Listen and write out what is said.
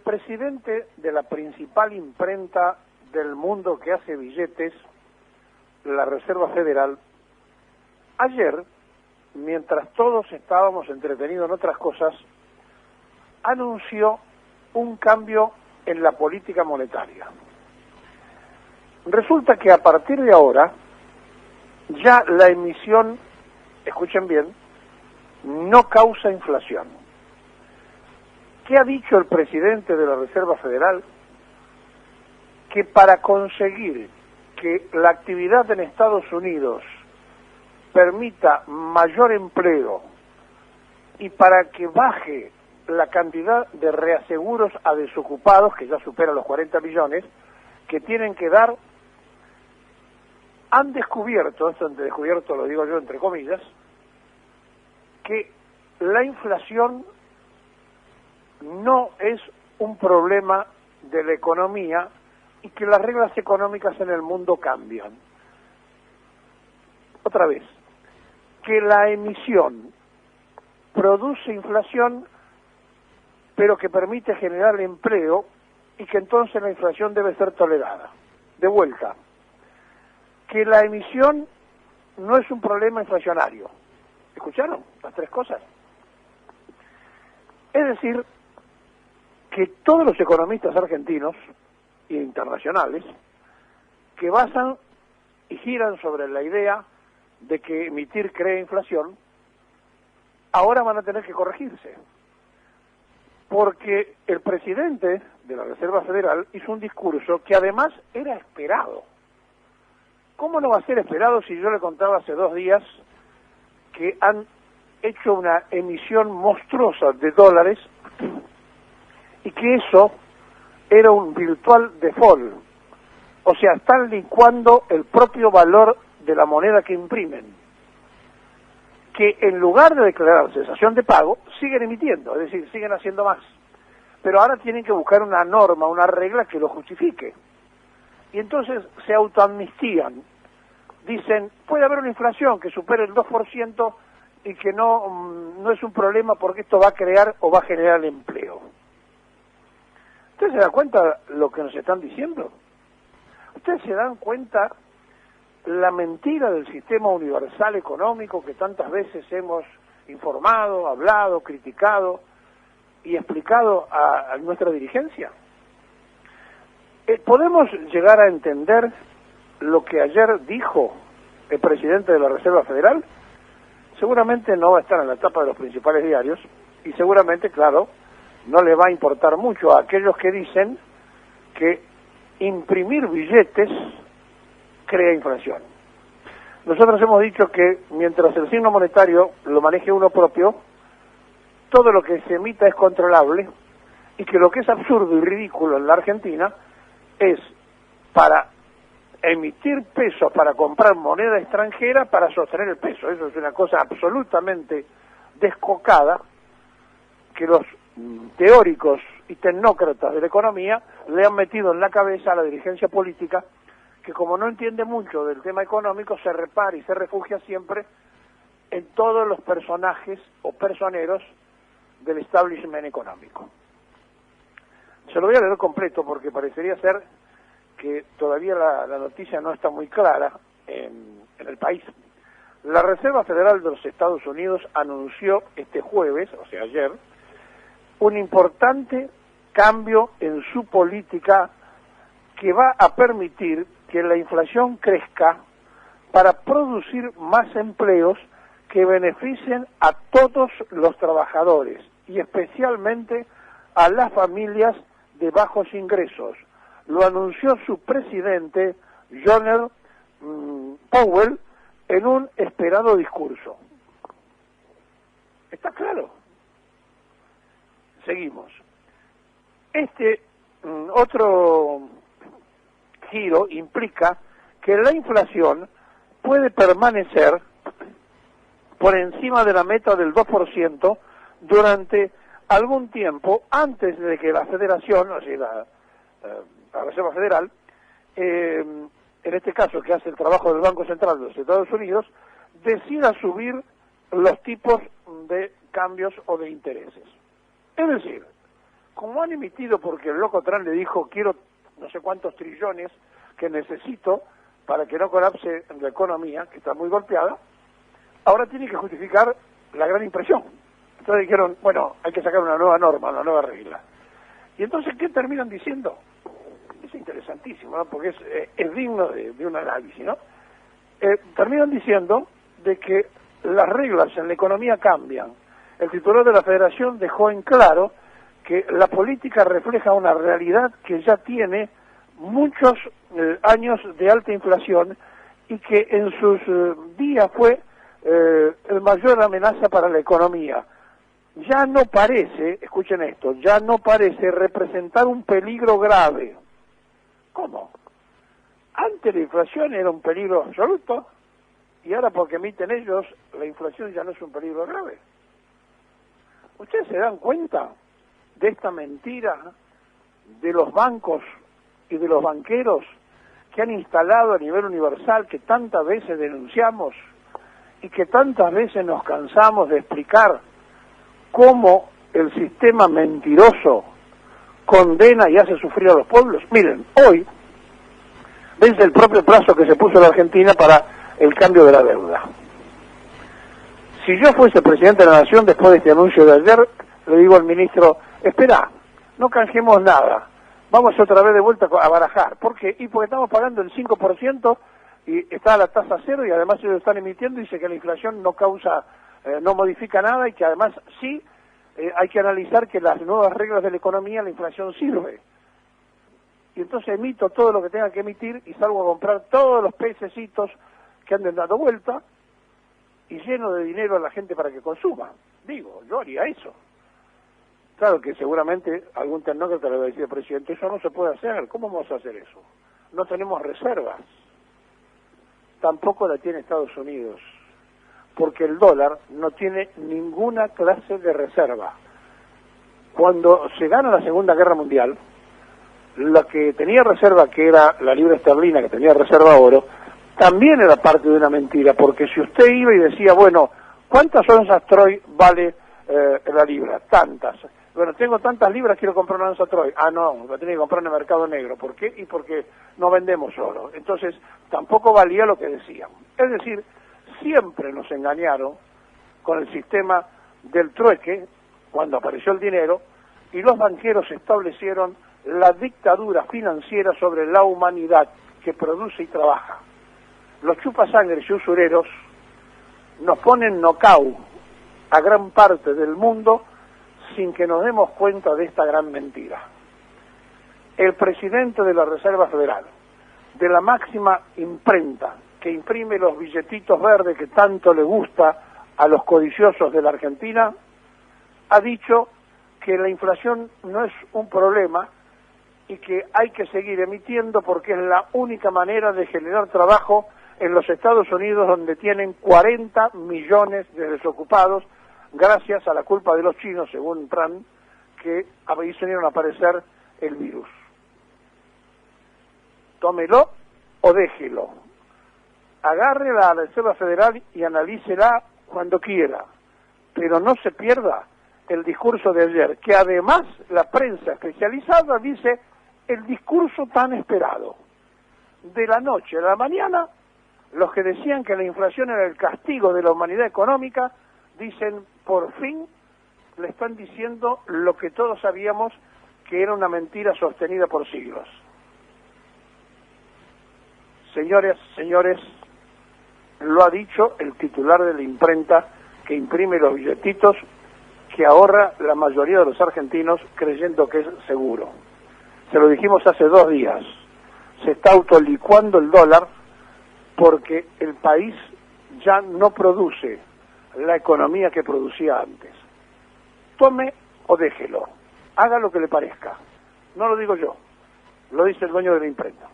presidente de la principal imprenta del mundo que hace billetes, la Reserva Federal, ayer, mientras todos estábamos entretenidos en otras cosas, anunció un cambio en la política monetaria. Resulta que a partir de ahora, ya la emisión, escuchen bien, no causa inflación. ¿Qué ha dicho el presidente de la Reserva Federal? Que para conseguir que la actividad en Estados Unidos permita mayor empleo y para que baje la cantidad de reaseguros a desocupados, que ya supera los 40 millones, que tienen que dar, han descubierto, esto entre descubierto lo digo yo entre comillas, que la inflación no es un problema de la economía y que las reglas económicas en el mundo cambian. Otra vez, que la emisión produce inflación, pero que permite generar empleo y que entonces la inflación debe ser tolerada. De vuelta, que la emisión no es un problema inflacionario. ¿Escucharon las tres cosas? Es decir, que todos los economistas argentinos e internacionales que basan y giran sobre la idea de que emitir crea inflación, ahora van a tener que corregirse. Porque el presidente de la Reserva Federal hizo un discurso que además era esperado. ¿Cómo no va a ser esperado si yo le contaba hace 2 días que han hecho una emisión monstruosa de dólares y que eso era un virtual default? O sea, están licuando el propio valor de la moneda que imprimen, que en lugar de declarar cesación de pago, siguen emitiendo, es decir, siguen haciendo más. Pero ahora tienen que buscar una norma, una regla que lo justifique. Y entonces se autoamnistían. Dicen, puede haber una inflación que supere el 2% y que no es un problema porque esto va a crear o va a generar empleo. ¿Ustedes se dan cuenta lo que nos están diciendo? ¿Ustedes se dan cuenta la mentira del sistema universal económico que tantas veces hemos informado, hablado, criticado y explicado a nuestra dirigencia? ¿Podemos llegar a entender lo que ayer dijo el presidente de la Reserva Federal? Seguramente no va a estar en la tapa de los principales diarios y seguramente, claro, no le va a importar mucho a aquellos que dicen que imprimir billetes crea inflación. Nosotros hemos dicho que mientras el signo monetario lo maneje uno propio, todo lo que se emita es controlable y que lo que es absurdo y ridículo en la Argentina es para emitir pesos para comprar moneda extranjera para sostener el peso. Eso es una cosa absolutamente descocada que los teóricos y tecnócratas de la economía le han metido en la cabeza a la dirigencia política, que como no entiende mucho del tema económico, se repara y se refugia siempre en todos los personajes o personeros del establishment económico. Se lo voy a leer completo porque parecería ser que todavía la noticia no está muy clara en el país. La Reserva Federal de los Estados Unidos anunció este jueves, o sea ayer, un importante cambio en su política que va a permitir que la inflación crezca para producir más empleos que beneficien a todos los trabajadores y especialmente a las familias de bajos ingresos. Lo anunció su presidente, Jerome Powell, en un esperado discurso. ¿Está claro? Seguimos. Este otro giro implica que la inflación puede permanecer por encima de la meta del 2% durante algún tiempo antes de que la Federación, o sea, la Reserva Federal, en este caso que hace el trabajo del Banco Central de los Estados Unidos, decida subir los tipos de cambios o de intereses. Es decir, como han emitido porque el loco Trump le dijo quiero no sé cuántos trillones que necesito para que no colapse la economía, que está muy golpeada, ahora tiene que justificar la gran impresión. Entonces dijeron, bueno, hay que sacar una nueva norma, una nueva regla. Y entonces, ¿qué terminan diciendo? Es interesantísimo, ¿no? Porque es digno de un análisis, ¿no? Terminan diciendo de que las reglas en la economía cambian. El titular de la Federación dejó en claro que la política refleja una realidad que ya tiene muchos años de alta inflación y que en sus días fue el mayor amenaza para la economía. Ya no parece, escuchen esto, ya no parece representar un peligro grave. ¿Cómo? Antes la inflación era un peligro absoluto y ahora porque emiten ellos, la inflación ya no es un peligro grave. ¿Ustedes se dan cuenta de esta mentira de los bancos y de los banqueros que han instalado a nivel universal, que tantas veces denunciamos y que tantas veces nos cansamos de explicar cómo el sistema mentiroso condena y hace sufrir a los pueblos? Miren, hoy vence el propio plazo que se puso la Argentina para el cambio de la deuda. Si yo fuese presidente de la Nación, después de este anuncio de ayer, le digo al ministro, espera, no canjeemos nada, vamos otra vez de vuelta a barajar. ¿Por qué? Y porque estamos pagando el 5% y está a la tasa cero y además ellos están emitiendo y dice que la inflación no causa, no modifica nada y que además sí hay que analizar que las nuevas reglas de la economía, la inflación sirve. Y entonces emito todo lo que tenga que emitir y salgo a comprar todos los pececitos que anden dando vuelta y lleno de dinero a la gente para que consuma. Digo, yo haría eso. Claro que seguramente algún tecnócrata le va a decir, presidente, eso no se puede hacer. ¿Cómo vamos a hacer eso? No tenemos reservas. Tampoco la tiene Estados Unidos, porque el dólar no tiene ninguna clase de reserva. Cuando se gana la Segunda Guerra Mundial, la que tenía reserva, que era la libra esterlina, que tenía reserva oro, también era parte de una mentira, porque si usted iba y decía, bueno, ¿cuántas onzas Troy vale la libra? Tantas. Bueno, tengo tantas libras, quiero comprar una onza Troy. Ah, no, la tiene que comprar en el mercado negro. ¿Por qué? Y porque no vendemos oro. Entonces, tampoco valía lo que decían. Es decir, siempre nos engañaron con el sistema del trueque, cuando apareció el dinero, y los banqueros establecieron la dictadura financiera sobre la humanidad que produce y trabaja. Los chupasangres y usureros nos ponen knockout a gran parte del mundo sin que nos demos cuenta de esta gran mentira. El presidente de la Reserva Federal, de la máxima imprenta que imprime los billetitos verdes que tanto le gusta a los codiciosos de la Argentina, ha dicho que la inflación no es un problema y que hay que seguir emitiendo porque es la única manera de generar trabajo en los Estados Unidos, donde tienen 40 millones de desocupados gracias a la culpa de los chinos, según Trump, que hicieron aparecer el virus. Tómelo o déjelo. Agárrela a la Reserva Federal y analícela cuando quiera, pero no se pierda el discurso de ayer, que además la prensa especializada dice el discurso tan esperado. De la noche a la mañana, los que decían que la inflación era el castigo de la humanidad económica, dicen, por fin, le están diciendo lo que todos sabíamos que era una mentira sostenida por siglos. Señores, lo ha dicho el titular de la imprenta que imprime los billetitos, que ahorra la mayoría de los argentinos creyendo que es seguro. Se lo dijimos hace 2 días. Se está autolicuando el dólar porque el país ya no produce la economía que producía antes. Tome o déjelo. Haga lo que le parezca. No lo digo yo. Lo dice el dueño de la imprenta.